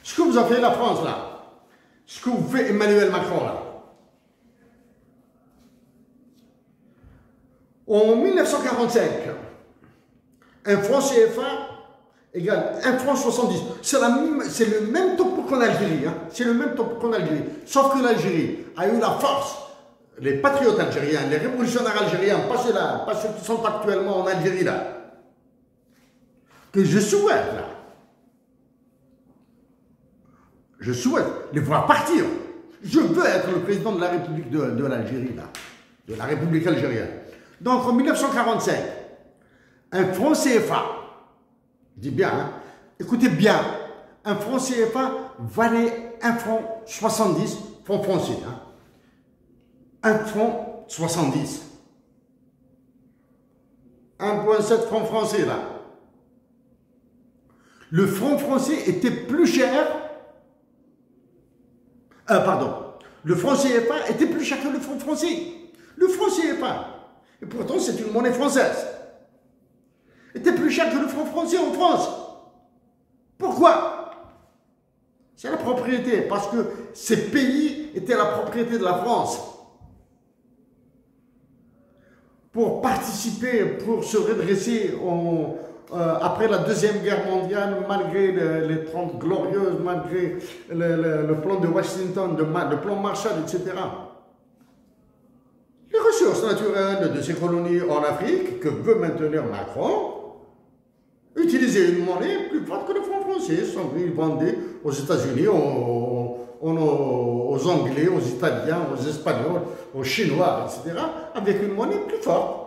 Ce que vous a fait la France là, ce que vous fait Emmanuel Macron là. En 1945, un franc CFA égale 1 franc 70. C'est le même taux qu'en Algérie. Hein. C'est le même taux qu'en Algérie. Sauf que l'Algérie a eu la force. Les patriotes algériens, les révolutionnaires algériens, pas ceux qui sont actuellement en Algérie là, que je souhaite là. Je souhaite les voir partir. Je veux être le président de la République de l'Algérie là, de la République algérienne. Donc en 1945, un franc CFA, je dis bien, hein, écoutez bien, un franc CFA valait 1 franc 70 francs français. Hein. 1 franc 70. 1,7 francs français là. Le franc français était plus cher. Pardon. Le franc CFA était plus cher que le franc français. Le franc CFA. Et pourtant, c'est une monnaie française. Était plus cher que le franc français en France. Pourquoi? C'est la propriété. Parce que ces pays étaient la propriété de la France. Pour participer, pour se redresser après la Deuxième Guerre mondiale, malgré les 30 glorieuses, malgré le plan de Washington, le plan Marshall, etc. Les ressources naturelles de ces colonies en Afrique, que veut maintenir Macron, utiliser une monnaie plus forte que le franc français. Ils vendaient aux États-Unis, aux Anglais, aux Italiens, aux Espagnols, aux Chinois, etc., avec une monnaie plus forte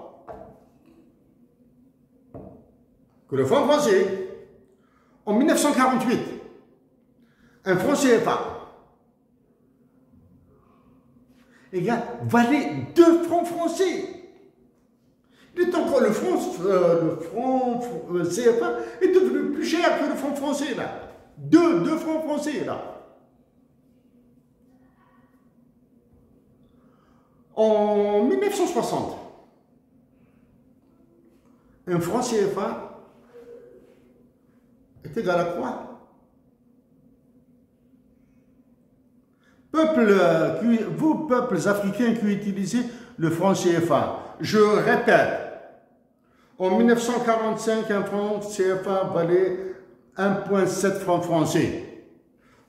que le franc français. En 1948, un franc CFA valait 2 francs français. Le temps que le franc CFA est devenu plus cher que le franc français, là. 2 francs français, là. En 1960, un franc CFA est égal à quoi? Vous, peuples africains qui utilisez le franc CFA, je répète, en 1945, un franc CFA valait 1,7 francs français.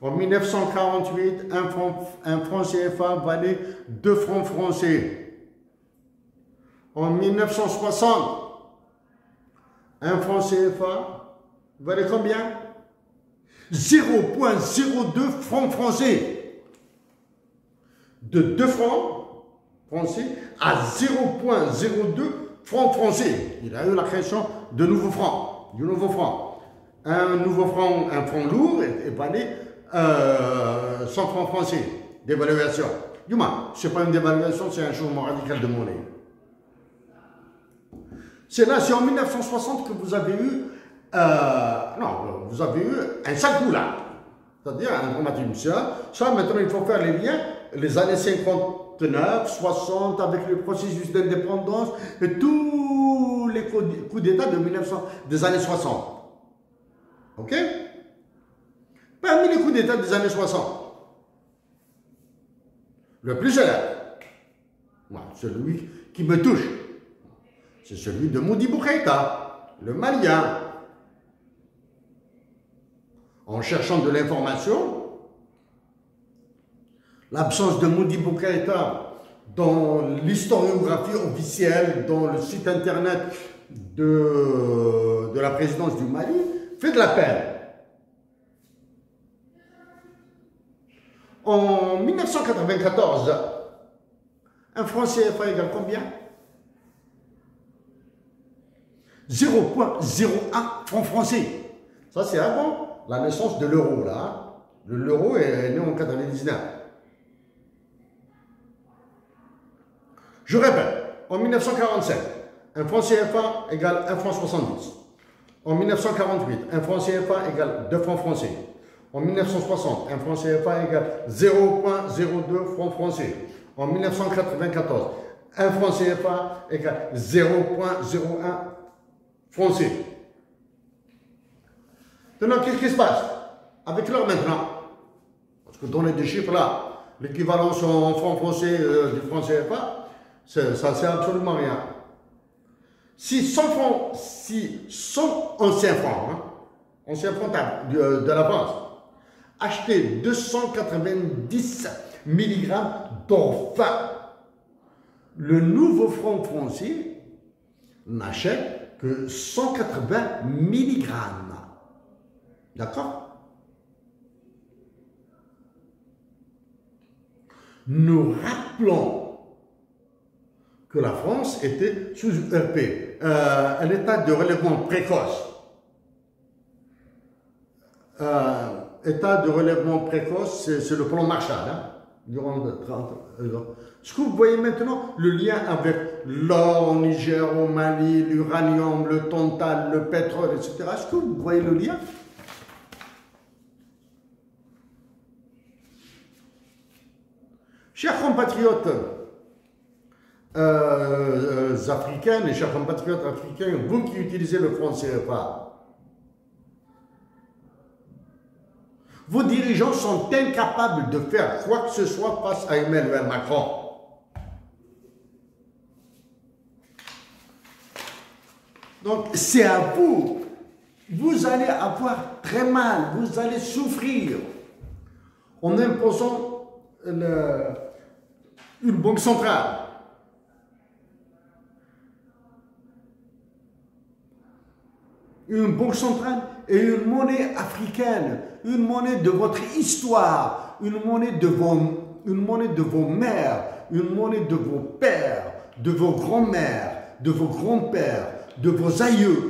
En 1948, un franc CFA valait 2 francs français. En 1960, un franc CFA valait combien? 0,02 francs français. De 2 francs français à 0,02 francs français. Il a eu la création de nouveaux francs, du nouveau franc. Un nouveau franc, un franc lourd, et valait 100 francs français d'évaluation. Du moins, ce n'est pas une dévaluation, c'est un changement radical de monnaie. C'est en 1960 que vous avez eu, vous avez eu un sale coup là. C'est-à-dire, on a dit, ça, maintenant il faut faire les liens, les années 59, 60, avec le processus d'indépendance, et tous les coups d'État des années 60. Ok? Parmi les coups d'État des années 60, le plus célèbre, celui qui me touche, c'est celui de Modibo Keïta, le Malien. En cherchant de l'information, l'absence de Modibo Keïta dans l'historiographie officielle, dans le site internet de la présidence du Mali, fait de la peine. En 1994, un franc CFA égale combien? 0,01 francs français. Ça, c'est avant la naissance de l'euro, là. L'euro est né en 1999. Je répète, en 1945, un franc CFA égale 1 franc 70. En 1948, un franc CFA égale 2 francs français. En 1960, un franc CFA égale 0,02 francs français. En 1994, un franc CFA égale 0,01 français. Maintenant, qu'est-ce qui se passe? avec l'heure maintenant. Parce que donner des chiffres là, l'équivalence en franc français du franc CFA, ça c'est absolument rien. Si 100 francs, si 100 anciens francs, anciens francs de la France, achetaient 290 mg d'or fin, le nouveau franc français n'achète que 180 mg. D'accord? Nous rappelons que la France était sous ERP, un état de relèvement précoce. État de relèvement précoce, c'est le plan Marshall, durant 30 ans. Est-ce que vous voyez maintenant le lien avec l'or au Niger, au Mali, l'uranium, le tantal, le pétrole, etc. Est-ce que vous voyez le lien? Chers compatriotes africains et chers compatriotes africains, vous qui utilisez le franc CFA, vos dirigeants sont incapables de faire quoi que ce soit face à Emmanuel Macron. Donc c'est à vous. Vous allez avoir très mal, vous allez souffrir en imposant une banque centrale. Une banque centrale et une monnaie africaine, une monnaie de votre histoire, une monnaie de vos mères, une monnaie de vos pères, de vos grands-mères, de vos grands-pères, de vos aïeux.